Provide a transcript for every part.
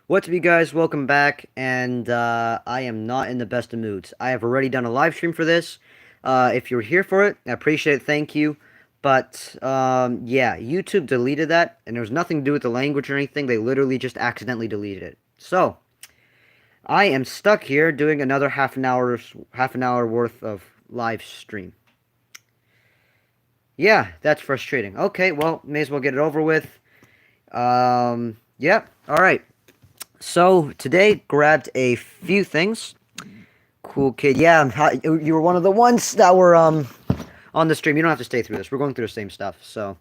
What's up, you guys? Welcome back, and I am not in the best of moods. I have already done a live stream for this. If you're here for it, I appreciate it, thank you. But, yeah, YouTube deleted that, and there was nothing to do with the language or anything. They literally just accidentally deleted it. So, I am stuck here doing another half an hour worth of live stream. Yeah, that's frustrating. Okay, well, may as well get it over with. Yeah, alright. So, today, grabbed a few things. Cool kid. Yeah, you were one of the ones that were, on the stream. You don't have to stay through this. We're going through the same stuff, so.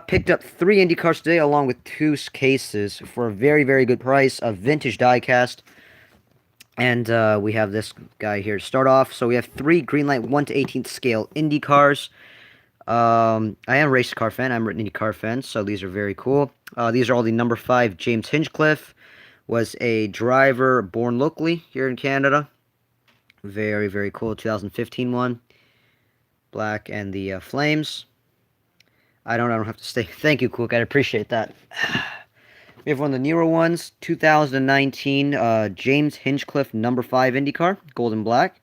Picked up 3 Indy cars today, along with 2 cases for a very, very good price. A vintage diecast. And, we have this guy here to start off. So, we have 3 Greenlight 1 to 18th scale Indy cars. I am a race car fan. I'm an Indy car fan, so these are very cool. These are all the number 5 James Hinchcliffe. Was a driver born locally here in Canada. Very, very cool. 2015 one. Black and the flames. I don't have to stay. Thank you, cool guy. I appreciate that. We have one of the newer ones. 2019 James Hinchcliffe number 5 IndyCar. Gold and black.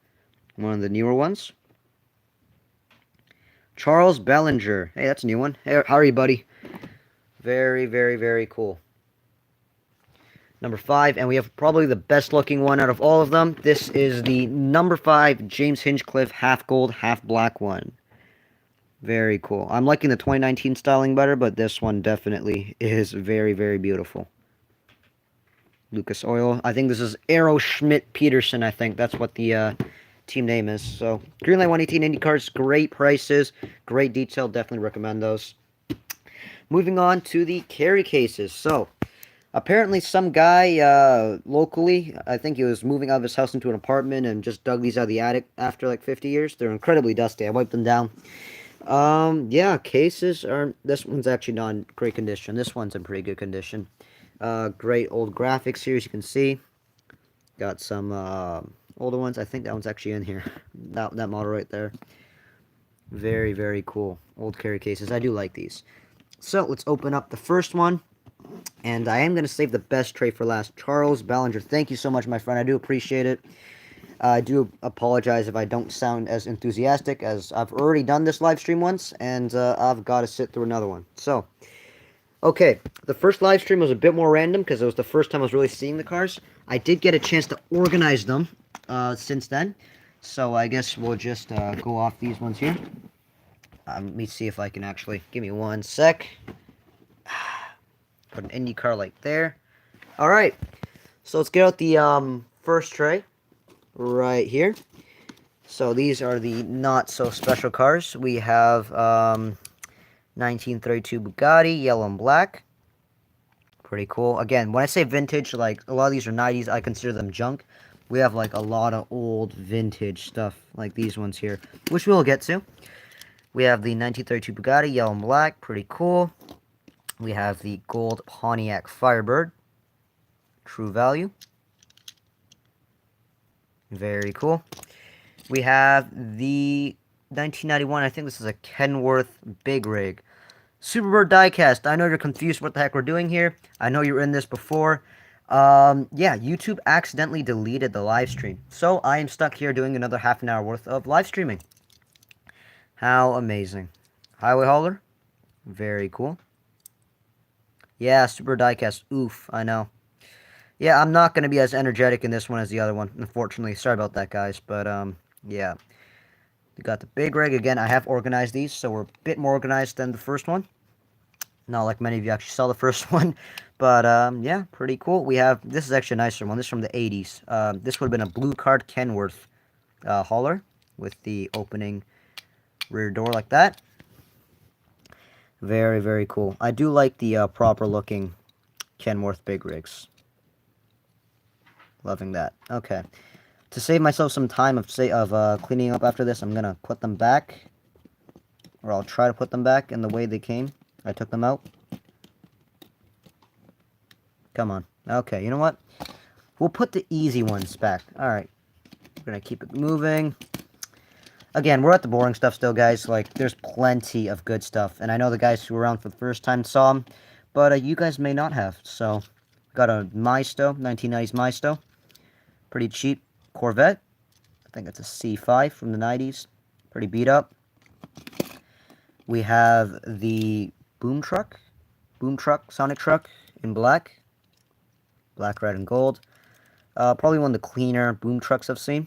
One of the newer ones. Charles Bellinger. Hey, that's a new one. Hey, how are you, buddy? Very, very, very cool. Number 5, and we have probably the best looking one out of all of them. This is the number 5 James Hinchcliffe half gold, half black one. Very cool. I'm liking the 2019 styling better, but this one definitely is very, very beautiful. Lucas Oil. I think this is Aero Schmidt Peterson, I think. That's what the team name is. So, Greenlight 118 Indy cars, great prices, great detail. Definitely recommend those. Moving on to the carry cases. So, apparently some guy locally, I think he was moving out of his house into an apartment and just dug these out of the attic after like 50 years. They're incredibly dusty. I wiped them down. Yeah, cases are, this one's actually not in great condition. This one's in pretty good condition. Great old graphics here, as you can see. Got some older ones. I think that one's actually in here. That model right there. Very, very cool. Old carry cases. I do like these. So, let's open up the first one. And I am going to save the best tray for last. Charles Ballinger, thank you so much, my friend. I do appreciate it. I do apologize if I don't sound as enthusiastic, as I've already done this live stream once, and I've got to sit through another one. So, okay, the first live stream was a bit more random, because it was the first time I was really seeing the cars. I did get a chance to organize them since then, so I guess we'll just go off these ones here. Let me see if I can actually, give me one sec. Put an Indy car like there. Alright, so let's get out the first tray right here. So these are the not so special cars. We have 1932 Bugatti, yellow and black. Pretty cool. Again, when I say vintage, like a lot of these are 90s, I consider them junk. We have like a lot of old vintage stuff like these ones here, which we'll get to. We have the 1932 Bugatti, yellow and black. Pretty cool. We have the gold Pontiac Firebird. True value. Very cool. We have the 1991, I think this is a Kenworth Big Rig. Superbird Diecast. I know you're confused what the heck we're doing here. I know you're in this before. Yeah, YouTube accidentally deleted the live stream. So I am stuck here doing another half an hour worth of live streaming. How amazing. Highway Hauler. Very cool. Yeah, Super Diecast. Oof, I know. Yeah, I'm not going to be as energetic in this one as the other one, unfortunately. Sorry about that, guys. But, yeah. We got the Big Rig. Again, I have organized these, so we're a bit more organized than the first one. Not like many of you actually saw the first one. But, yeah, pretty cool. We have, this is actually a nicer one. This is from the 80s. This would have been a blue card Kenworth hauler with the opening rear door like that. Very, very cool. I do like the proper looking Kenworth Big Rigs. Loving that. Okay. To save myself some time of cleaning up after this, I'm going to put them back. Or I'll try to put them back in the way they came. I took them out. Come on. Okay, you know what? We'll put the easy ones back. Alright. We're going to keep it moving. Again, we're at the boring stuff still, guys. Like, there's plenty of good stuff. And I know the guys who were around for the first time saw them. But you guys may not have. So, Got a Maisto, 1990s Maisto. Pretty cheap Corvette. I think it's a C5 from the 90s. Pretty beat up. We have the Boom Truck, Sonic Truck in black. Black, red, and gold. Probably one of the cleaner boom trucks I've seen.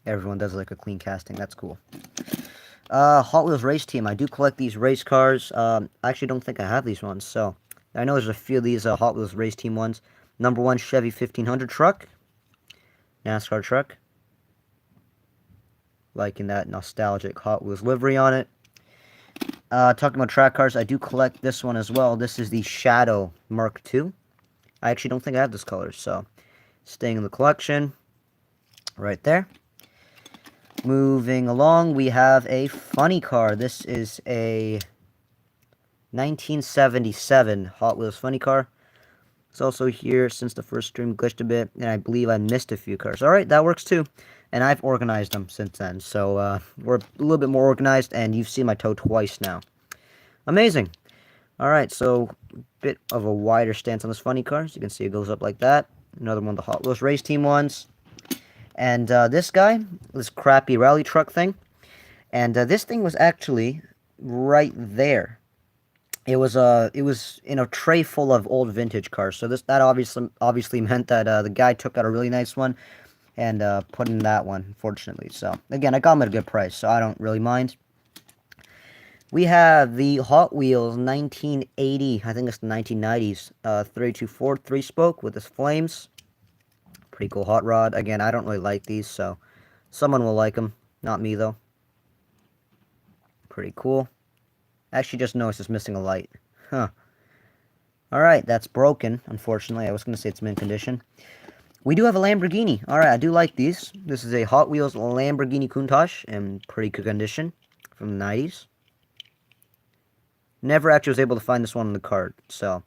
Everyone does like a clean casting. That's cool. Hot Wheels Race Team. I do collect these race cars. I actually don't think I have these ones. So, I know there's a few of these Hot Wheels Race Team ones. Number 1 Chevy 1500 truck. NASCAR truck. Liking that nostalgic Hot Wheels livery on it. Talking about track cars, I do collect this one as well. This is the Shadow Mark II. I actually don't think I have this color, so staying in the collection. Right there. Moving along, we have a funny car. This is a 1977 Hot Wheels funny car. It's also here since the first stream glitched a bit, and I believe I missed a few cars. Alright, that works too. And I've organized them since then, so we're a little bit more organized, and you've seen my toe twice now. Amazing. Alright, so a bit of a wider stance on this funny car. As you can see, it goes up like that. Another one of the Hot Wheels Race Team ones. And this guy, this crappy rally truck thing. And this thing was actually right there. It was in a tray full of old vintage cars. So that obviously meant that the guy took out a really nice one and put in that one, unfortunately. So again, I got them at a good price, so I don't really mind. We have the Hot Wheels 1980, I think it's the 1990s, 324 3-spoke with its flames. Pretty cool hot rod. Again, I don't really like these, so someone will like them. Not me, though. Pretty cool. Actually, just noticed it's missing a light. Huh. Alright, that's broken, unfortunately. I was going to say it's mint condition. We do have a Lamborghini. Alright, I do like these. This is a Hot Wheels Lamborghini Countach in pretty good condition from the 90s. Never actually was able to find this one on the card, so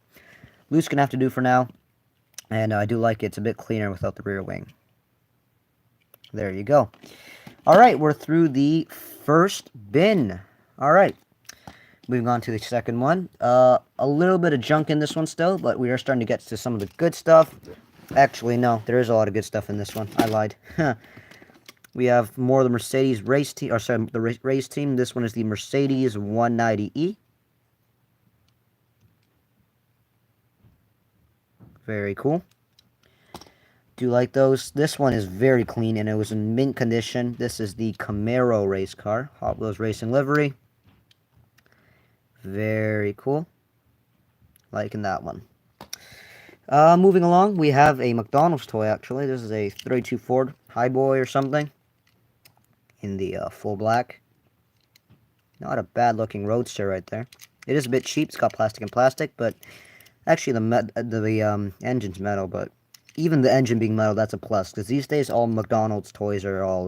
loose gonna have to do for now. And I do like it. It's a bit cleaner without the rear wing. There you go. Alright, we're through the first bin. Alright. Moving on to the second one. A little bit of junk in this one still, but we are starting to get to some of the good stuff. Actually, no. There is a lot of good stuff in this one. I lied. We have more of the Mercedes race team. Or sorry, the race team. This one is the Mercedes 190E. Very cool. Do like those. This one is very clean, and it was in mint condition. This is the Camaro race car. Hot Wheels Racing livery. Very cool. Liking that one. Moving along, we have a McDonald's toy, actually. This is a 32 Ford Highboy or something. In the full black. Not a bad looking roadster right there. It is a bit cheap. It's got plastic and plastic, but actually the engine's metal, but even the engine being metal, that's a plus. Because these days, all McDonald's toys are all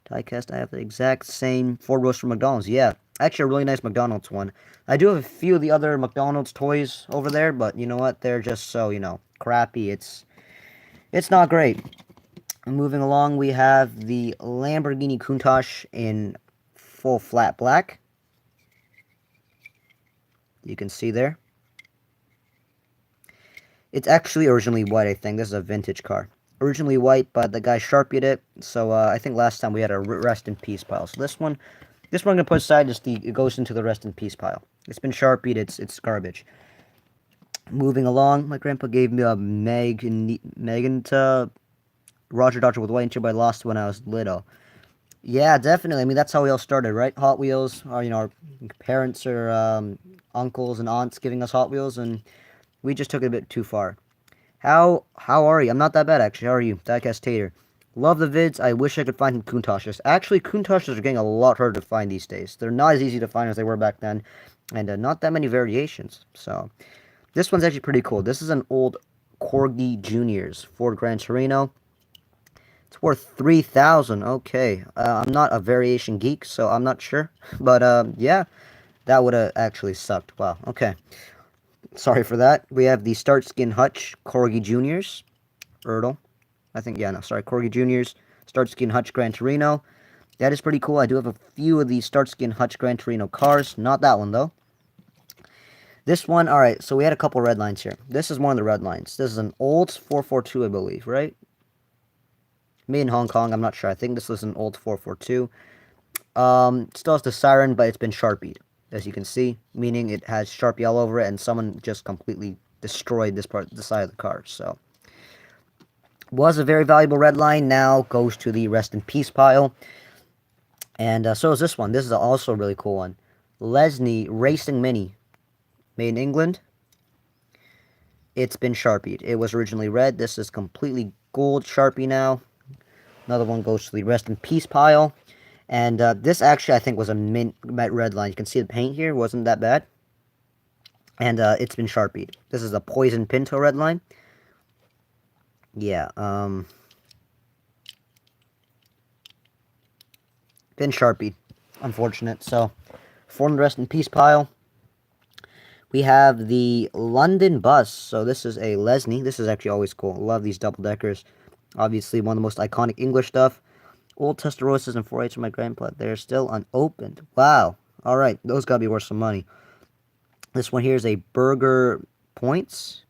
diecast. I have the exact same Ford roadster from McDonald's. Yeah, actually a really nice McDonald's one. I do have a few of the other McDonald's toys over there, but you know what? They're just so, you know, crappy. It's not great. Moving along, we have the Lamborghini Countach in full flat black. You can see there. It's actually originally white, I think. This is a vintage car. Originally white, but the guy Sharpied it. So I think last time we had a rest in peace pile. So this one I'm gonna put aside. It goes into the rest in peace pile. It's been Sharpied. It's garbage. Moving along, my grandpa gave me a Megan to Roger Dodger with white and chip. I lost when I was little. Yeah, definitely. I mean, that's how we all started, right? Hot Wheels. Or, you know, our parents or uncles and aunts giving us Hot Wheels, and we just took it a bit too far. How are you? I'm not that bad, actually. How are you? Diecast Tater. Love the vids. I wish I could find Countachs. Actually, Countachs are getting a lot harder to find these days. They're not as easy to find as they were back then. And not that many variations. So, this one's actually pretty cool. This is an old Corgi Juniors Ford Gran Torino. It's worth $3,000. Okay. I'm not a variation geek, so I'm not sure. But, yeah. That would have actually sucked. Wow. Okay. Sorry for that. We have the Start Skin Hutch Corgi Juniors. Ertl. I think, yeah, no, sorry. Corgi Juniors. Start Skin Hutch Gran Torino. That is pretty cool. I do have a few of the Start Skin Hutch Gran Torino cars. Not that one, though. This one, alright, so we had a couple red lines here. This is one of the red lines. This is an old 442, I believe, right? Made in Hong Kong, I'm not sure. I think this was an old 442. Still has the siren, but it's been Sharpied, as you can see, meaning it has Sharpie all over it, and someone just completely destroyed this part, the side of the car, so. Was a very valuable red line, now goes to the rest in peace pile. And so is this one. This is also a really cool one. Lesney Racing Mini. Made in England. It's been Sharpied. It was originally red. This is completely gold Sharpie now. Another one goes to the rest in peace pile. And this actually, I think, was a mint red line. You can see the paint here. Wasn't that bad. And it's been Sharpied. This is a Poison Pinto red line. Yeah, been Sharpied. Unfortunate. So, form the rest in peace pile. We have the London Bus. So this is a Lesney. This is actually always cool. Love these double-deckers. Obviously, one of the most iconic English stuff. Old Testarossas and 4.8s from my grandpa. They're still unopened. Wow. Alright, those gotta be worth some money. This one here is a Burger Points.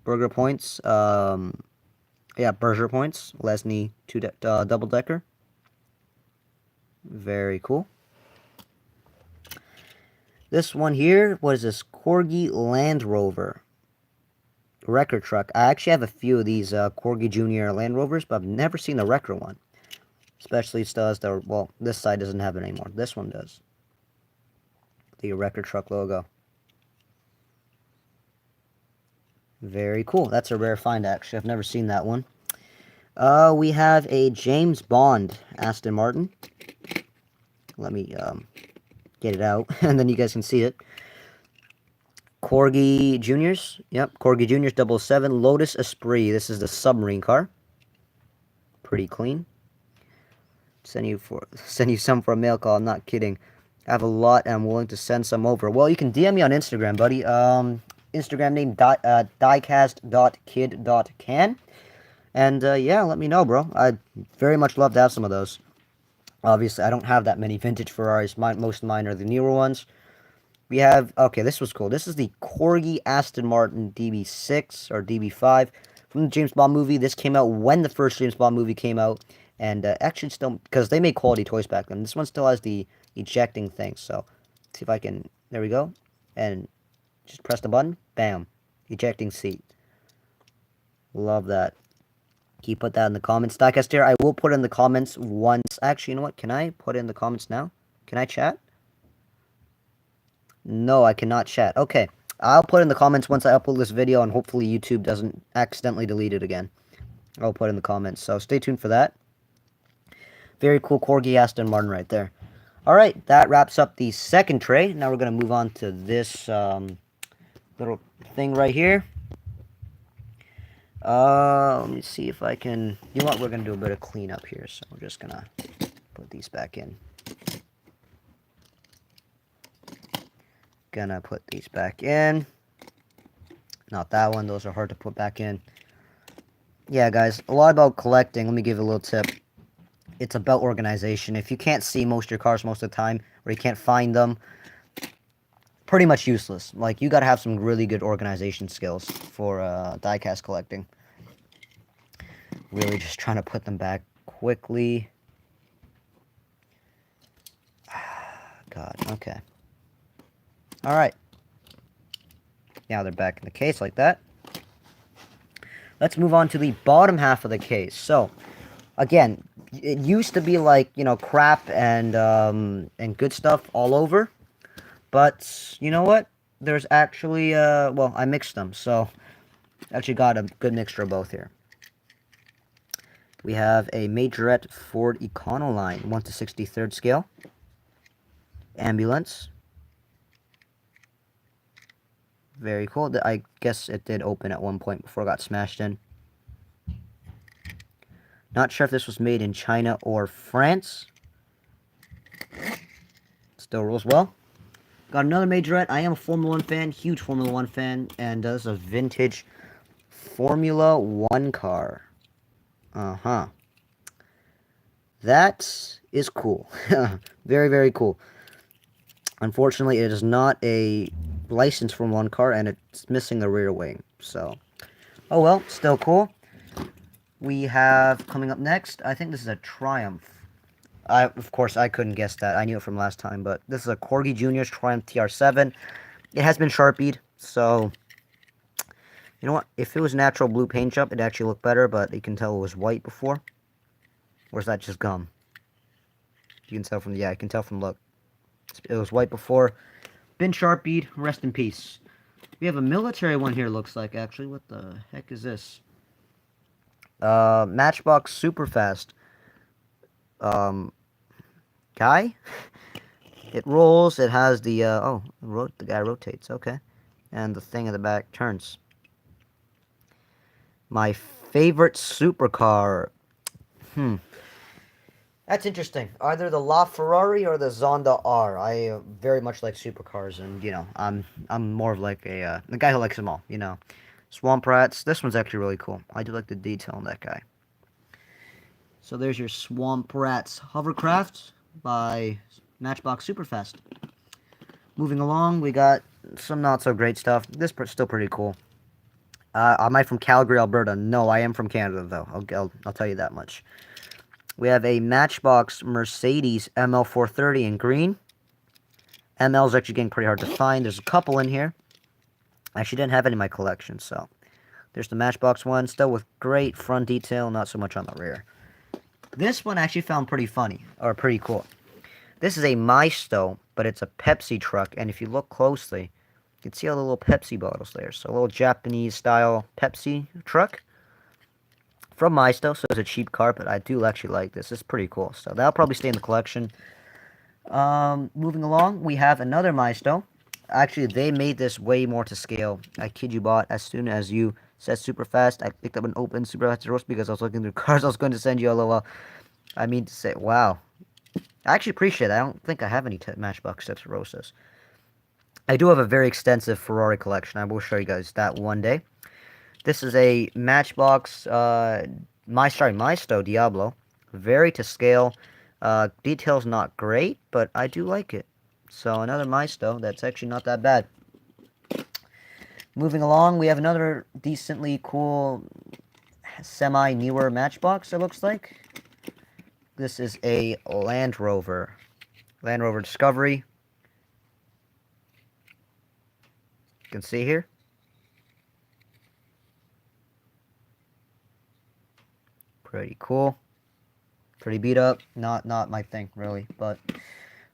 Burger Points. Yeah, Burger Points. Lesney double-decker. Very cool. This one here, what is this? Corgi Land Rover. Record truck. I actually have a few of these Corgi Junior Land Rovers, but I've never seen the record one. Especially it still has the, well, this side doesn't have it anymore. This one does. The record truck logo. Very cool. That's a rare find, actually. I've never seen that one. We have a James Bond Aston Martin. Let me get it out, and then you guys can see it. Corgi Juniors. Yep, Corgi Juniors 007. Lotus Esprit. This is the submarine car. Pretty clean. Send you some for a mail call. I'm not kidding. I have a lot, and I'm willing to send some over. Well, you can DM me on Instagram, buddy. Instagram name diecast.kid.can. And yeah, let me know, bro. I'd very much love to have some of those. Obviously, I don't have that many vintage Ferraris. Most of mine are the newer ones. We have, okay, this was cool. This is the Corgi Aston Martin DB6 or DB5 from the James Bond movie. This came out when the first James Bond movie came out. And actually still, because they made quality toys back then. This one still has the ejecting thing. So, let's see if I can, there we go. And just press the button. Bam. Ejecting seat. Love that. Can you put that in the comments? Diecast here, I will put in the comments once. Actually, you know what? Can I put in the comments now? Can I chat? No, I cannot chat. Okay. I'll put in the comments once I upload this video, and hopefully YouTube doesn't accidentally delete it again. I'll put in the comments, so stay tuned for that. Very cool Corgi Aston Martin right there. Alright, that wraps up the second tray. Now we're going to move on to this little thing right here. Let me see if I can, you know what, we're going to do a bit of cleanup here, so we're just going to put these back in. Gonna put these back in. Not that one, those are hard to put back in. Yeah, guys, a lot about collecting. Let me give you a little tip. It's about organization. If you can't see most of your cars most of the time, or you can't find them, pretty much useless. Like, you gotta have some really good organization skills for diecast collecting. Really just trying to put them back quickly. God, okay. Alright. Now they're back in the case like that. Let's move on to the bottom half of the case. So, again, it used to be like, you know, crap and good stuff all over. But, you know what? There's actually, well, I mixed them. So, actually got a good mixture of both here. We have a Majorette Ford Econo line, 1/63 scale. Ambulance. Very cool. I guess it did open at one point before it got smashed in. Not sure if this was made in China or France. Still rolls well. Got another Majorette. I am a Formula 1 fan. Huge Formula 1 fan. And this is a vintage Formula 1 car. Uh-huh. That is cool. Very, very cool. Unfortunately, it is not a license from one car, and it's missing the rear wing. So, oh well, still cool. We have, coming up next, I think this is a Triumph. Of course, I couldn't guess that. I knew it from last time, but this is a Corgi Junior's Triumph TR7. It has been Sharpied, so, you know what? If it was natural blue paint job, it'd actually look better, but you can tell it was white before. Or is that just gum? You can tell from, yeah, you can tell from look. It was white before. Been Sharpied, rest in peace. We have a military one here, looks like, actually. What the heck is this? Matchbox Superfast. Guy? It rolls, it has the, the guy rotates, okay. And the thing in the back turns. My favorite supercar. That's interesting. Either the LaFerrari or the Zonda R. I very much like supercars, and, you know, I'm more of like a guy who likes them all, you know. Swamp Rats. This one's actually really cool. I do like the detail on that guy. So there's your Swamp Rats hovercraft by Matchbox Superfast. Moving along, we got some not so great stuff. This is still pretty cool. Am I from Calgary, Alberta? No, I am from Canada, though. I'll tell you that much. We have a Matchbox Mercedes ML430 in green. ML is actually getting pretty hard to find. There's a couple in here. I actually didn't have any in my collection, so. There's the Matchbox one, still with great front detail, not so much on the rear. This one I actually found pretty funny, or pretty cool. This is a Maisto, but it's a Pepsi truck, and if you look closely, you can see all the little Pepsi bottles there. So a little Japanese-style Pepsi truck from Maisto, so it's a cheap car, but I do actually like this. It's pretty cool, so that'll probably stay in the collection. Moving along, we have another Maisto. Actually, they made this way more to scale. I kid you not, as soon as you said super fast, I picked up an open super fast roast because I was looking through cars. I was going to send you a little, I mean to say, wow. I actually appreciate it. I don't think I have any Matchbox Tips Rosas. I do have a very extensive Ferrari collection. I will show you guys that one day. This is a Matchbox, Maisto Diablo. Very to scale. Detail's not great, but I do like it. So another Maisto that's actually not that bad. Moving along, we have another decently cool semi-newer Matchbox, it looks like. This is a Land Rover. Land Rover Discovery. You can see here. Pretty cool. Pretty beat up. Not my thing, really. But,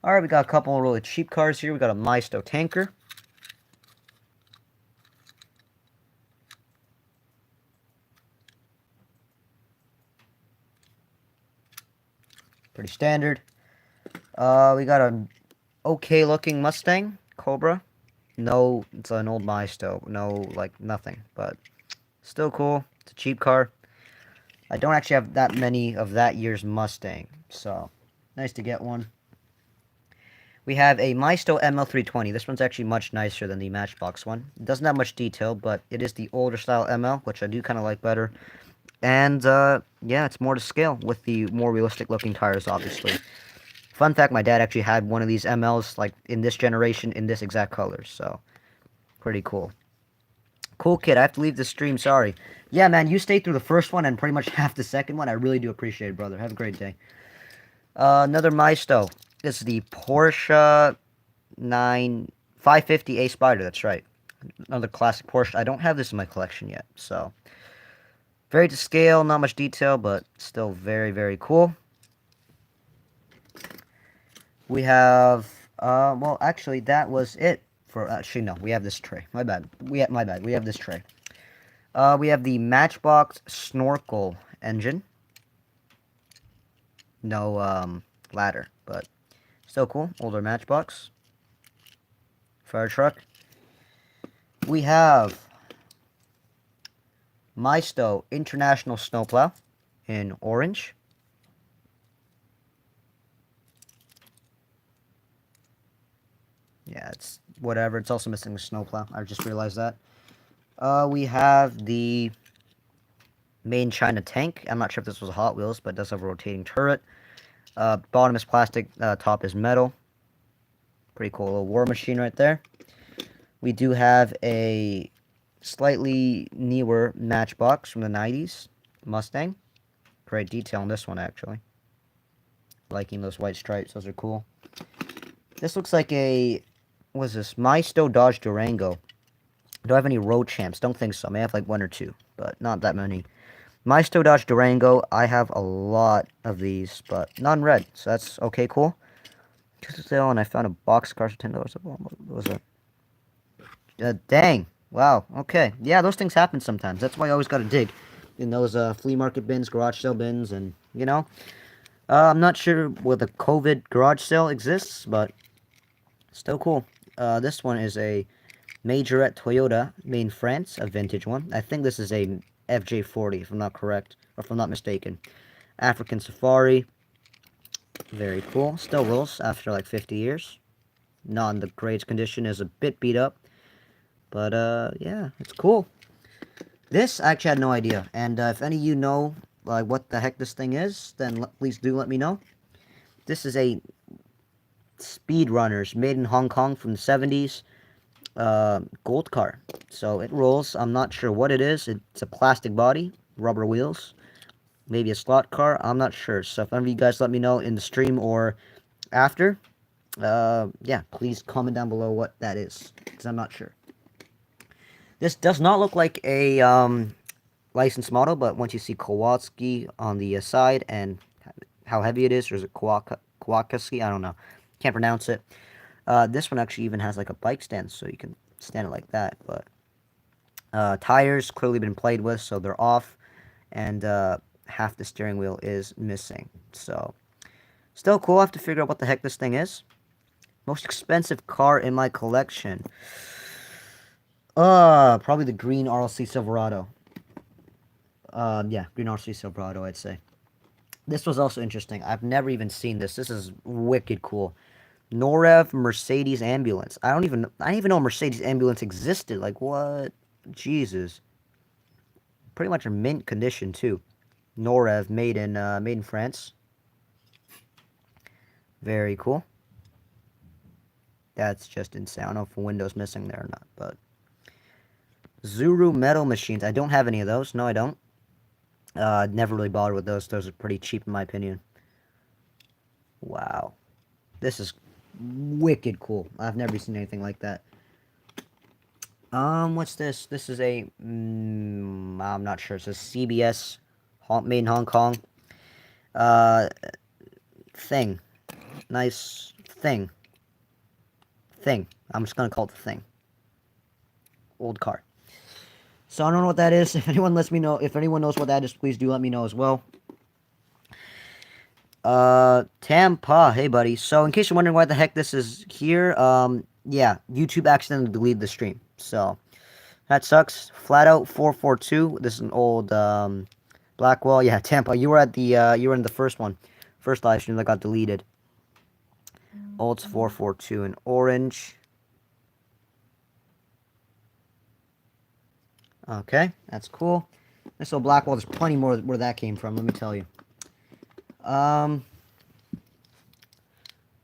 alright, we got a couple of really cheap cars here. We got a Maisto Tanker. Pretty standard. We got an okay looking Mustang Cobra. No, it's an old Maisto. No, like, nothing. But, still cool. It's a cheap car. I don't actually have that many of that year's Mustang. So, nice to get one. We have a Maisto Ml320. This one's actually much nicer than the Matchbox one. It doesn't have much detail, but it is the older style ML, which I do kind of like better. And, yeah, it's more to scale with the more realistic looking tires, obviously. Fun fact, my dad actually had one of these MLs, like, in this generation, in this exact color, so, pretty cool. Cool kid, I have to leave the stream, sorry. Yeah, man, you stayed through the first one and pretty much half the second one. I really do appreciate it, brother. Have a great day. Another Maisto. This is the Porsche 550A Spider, that's right. Another classic Porsche. I don't have this in my collection yet, so... Very to scale, not much detail, but still very, very cool. We have, well, actually, that was it for, actually, no, we have this tray. My bad. We have this tray. We have the Matchbox Snorkel engine. No, ladder, but still cool. Older Matchbox. Fire truck. We have Maisto International Snowplow in orange. Yeah, it's whatever. It's also missing a snowplow. I just realized that. We have the main China tank. I'm not sure if this was a Hot Wheels, but it does have a rotating turret. Bottom is plastic, top is metal. Pretty cool little war machine right there. We do have a slightly newer Matchbox from the 90s. Mustang. Great detail on this one, actually. Liking those white stripes. Those are cool. This looks like a... What is this? Maisto Dodge Durango. Do I have any road champs? Don't think so. I may have like one or two, but not that many. Maisto Dodge Durango. I have a lot of these, but none red. So that's okay, cool. Sale, and I found a boxcar for $10. What was it? Dang. Wow. Okay. Yeah, those things happen sometimes. That's why you always gotta dig in those flea market bins, garage sale bins, and you know. I'm not sure whether COVID garage sale exists, but still cool. This one is a Majorette Toyota made in France, a vintage one. I think this is a FJ40, if I'm not correct, or if I'm not mistaken. African Safari. Very cool. Still rolls after like 50 years. Not in the greatest condition, is a bit beat up. But, yeah, it's cool. This, I actually had no idea. And if any of you know like what the heck this thing is, then please do let me know. This is a Speedrunners made in Hong Kong from the 70s. Gold car. So it rolls. I'm not sure what it is. It's a plastic body, rubber wheels. Maybe a slot car. I'm not sure. So if any of you guys let me know in the stream or after, yeah, please comment down below what that is, because I'm not sure. This does not look like a licensed model, but once you see Kowalski on the side and how heavy it is, or is it Kowalski? I don't know. Can't pronounce it. This one actually even has like a bike stand, so you can stand it like that. But tires clearly been played with, so they're off, and half the steering wheel is missing. So still cool. I have to figure out what the heck this thing is. Most expensive car in my collection. Probably the green RLC Silverado. Yeah, green RLC Silverado, I'd say. This was also interesting. I've never even seen this. This is wicked cool. Norev Mercedes ambulance. I didn't even know Mercedes ambulance existed. Like, what? Jesus. Pretty much a mint condition too. Norev made in France. Very cool. That's just insane. I don't know if a window's missing there or not, but Zuru metal machines. I don't have any of those. No, I don't. Never really bothered with those. Those are pretty cheap in my opinion. Wow. This is wicked cool. I've never seen anything like that. What's this? This is a, I'm not sure. It says CBS, made in Hong Kong. Thing. Nice thing. Thing. I'm just gonna call it the thing. Old car. So I don't know what that is. If anyone lets me know, if anyone knows what that is, please do let me know as well. Tampa, hey buddy. So in case you're wondering why the heck this is here, yeah, YouTube accidentally deleted the stream. So that sucks. Flat out 442. This is an old Blackwell. Yeah, Tampa. You were at the you were in the first one. First live stream that got deleted. Olds 442 in orange. Okay, that's cool. This little Blackwell, there's plenty more where that came from, let me tell you.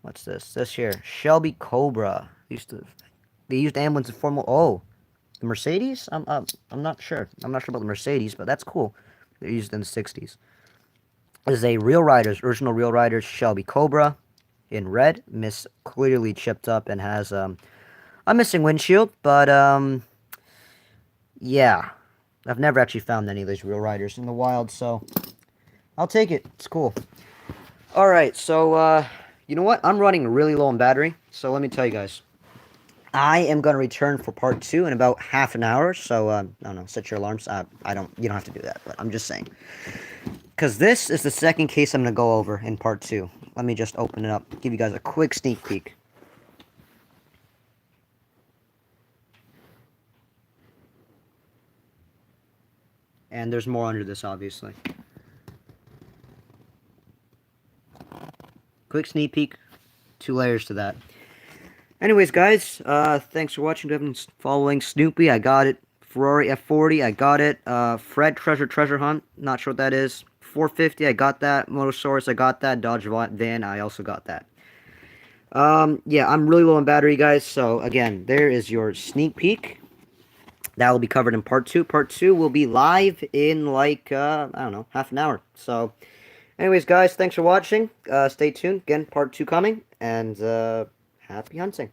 What's this? This here, Shelby Cobra. They used ambulance in Formula. Oh, the Mercedes? I'm not sure. I'm not sure about the Mercedes, but that's cool. They're used in the 60s. This is a Real Riders, original Real Riders Shelby Cobra in red. Clearly chipped up and has a missing windshield, but yeah, I've never actually found any of these Real Riders in the wild, so I'll take it. It's cool. Alright, so, you know what? I'm running really low on battery, so let me tell you guys. I am going to return for part 2 in about half an hour, so, I don't know, set your alarms. You don't have to do that, but I'm just saying. Because this is the second case I'm going to go over in part 2. Let me just open it up, give you guys a quick sneak peek. And there's more under this, obviously. Quick sneak peek. 2 layers to that. Anyways, guys, thanks for watching. If you following Snoopy, I got it. Ferrari F40, I got it. Fred Treasure Hunt, not sure what that is. 450, I got that. Motosaurus, I got that. Dodge Van, I also got that. Yeah, I'm really low on battery, guys. So, again, there is your sneak peek. That will be covered in part 2. Part 2 will be live in, like, I don't know, half an hour. So, anyways, guys, thanks for watching. Stay tuned. Again, part 2 coming. And, happy hunting.